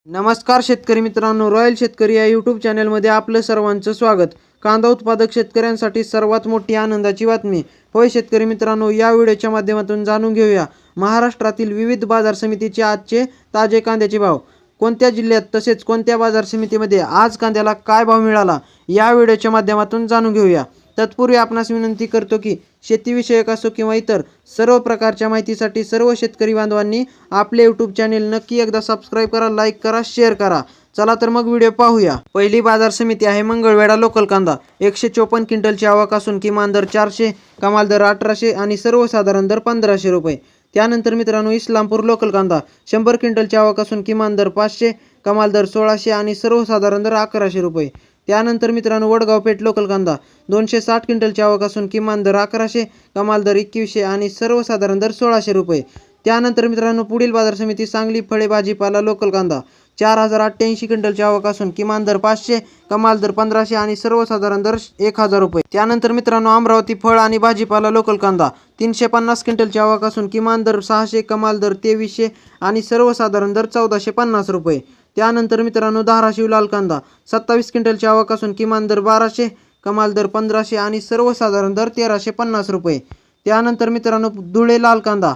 नमस्कार शेतकरी मित्रांनो, रॉयल शेतकरी या यूट्यूब चॅनलमध्ये आपलं सर्वांचं स्वागत। कांदा उत्पादक शेतकऱ्यांसाठी सर्वात मोठी आनंदाची बातमी। होय शेतकरी मित्रांनो, या व्हिडिओच्या माध्यमातून जाणून घेऊया महाराष्ट्रातील विविध बाजार समितीचे आजचे ताजे कांद्याचे भाव। कोणत्या जिल्ह्यात तसेच कोणत्या बाजार समितीमध्ये आज कांद्याला काय भाव मिळाला, या व्हिडिओच्या माध्यमातून जाणून घेऊया। तत्पूर्वी आपणास विनंती करतो की शेतीविषयक असो किंवा इतर सर्व प्रकारच्या माहितीसाठी सर्व शेतकरी बांधवांनी आपले यूट्यूब चॅनल नक्की एकदा सबस्क्राईब करा, लाईक करा, शेअर करा। चला तर मग व्हिडिओ पाहूया। पहिली बाजार समिती आहे मंगळवेढा लोकल कांदा। 154 क्विंटलची आवक असून किमान दर 400, कमाल दर 1800 आणि सर्वसाधारण दर 1500 रुपये। त्यानंतर मित्रांनो इस्लामपूर लोकल कांदा 100 क्विंटलची आवक असून किमान दर 500, कमाल दर 1600 आणि सर्वसाधारण दर 1100 रुपये। त्यानंतर मित्रांनो वडगाव पेठ लोकल कांदा 260 क्विंटलची आवक असून किमान दर 1100, कमाल दर 2100 आणि सर्वसाधारण दर 1600 रुपये। त्यानंतर मित्रांनो पुढील बाजार समिती सांगली फळे भाजीपाला लोकल कांदा 4088 क्विंटलची आवक असून किमान दर 500, कमाल दर 1500 आणि सर्वसाधारण दर 1000 रुपये। त्यानंतर मित्रांनो अमरावती फळ आणि भाजीपाला लोकल कांदा 350 क्विंटलची आवक असून किमान दर 600, कमाल दर 2300 आणि सर्वसाधारण दर 1450 रुपये। त्यानंतर मित्रांनो धाराशिव लाल कांदा 27 क्विंटलची आवक असून किमान दर 1200, कमाल दर 1500 आणि सर्वसाधारण दर 1350 रुपये। त्यानंतर मित्रांनो धुळे लाल कांदा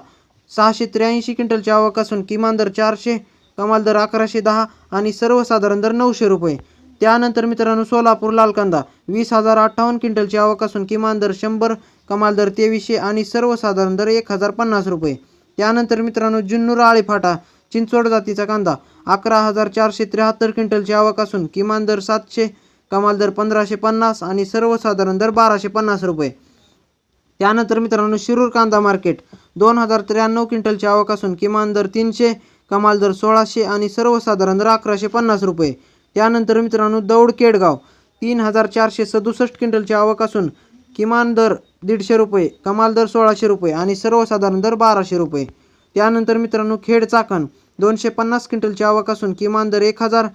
683 क्विंटलची आवक असून किमान दर 400, कमाल दर 1110 आणि सर्वसाधारण दर 900 रुपये। त्यानंतर मित्रांनो सोलापूर लाल कांदा 20058 क्विंटलची आवक असून किमान दर 100, कमाल दर 2300 आणि सर्वसाधारण दर 1050 रुपये। त्यानंतर मित्रांनो जुन्नर आळेफाटा चिंचवड जातीचा कांदा 11473 क्विंटलची आवक असून किमान दर 700, कमाल दर 1550 आणि सर्वसाधारण दर 1250 रुपये। त्यानंतर मित्रांनो शिरूर कांदा मार्केट 2093 क्विंटलची आवक असून किमान दर 300, कमाल दर 1600 आणि सर्वसाधारण दर 1150 रुपये। त्यानंतर मित्रांनो दौंड केडगाव 3467 क्विंटलची आवक असून किमान दर 150 रुपये, कमाल दर 1600 रुपये आणि सर्वसाधारण दर 1200 रुपये। त्यानंतर मित्रांनो खेड चाकण 250 क्विंटलची आवक असून किमान दर 1000,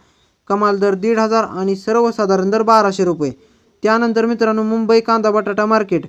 कमाल दर 1500 आणि सर्वसाधारण दर 1200 रुपये। त्यानंतर मित्रांनो मुंबई कांदा बटाटा मार्केट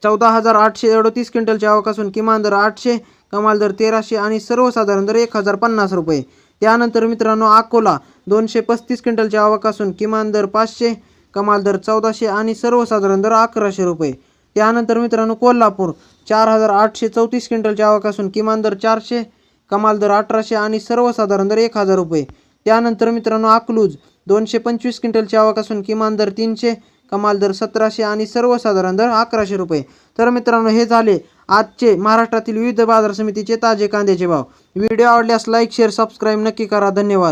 14838 क्विंटलची आवक असून किमान दर 800, कमाल दर 1300 आणि सर्वसाधारण दर 1050 रुपये। त्यानंतर मित्रांनो अकोला 235 क्विंटलची आवक असून किमान दर 500, कमाल दर 1400 आणि सर्वसाधारण दर 1100 रुपये। त्यानंतर मित्रांनो कोल्हापूर 4834 क्विंटलची आवक असून किमान दर 400, कमाल दर 1800 आणि सर्वसाधारण दर 1000 रुपये। त्यानंतर मित्रांनो अकलूज 225 क्विंटलची आवक असून किमान दर 300, कमाल दर 1700 आणि सर्वसाधारण दर 1100 रुपये। तर मित्रांनो हे झाले आजचे महाराष्ट्रातील विविध बाजार समितीचे ताजे कांद्याचे भाव। व्हिडिओ आवडल्यास लाईक, शेअर, सबस्क्राईब नक्की करा। धन्यवाद।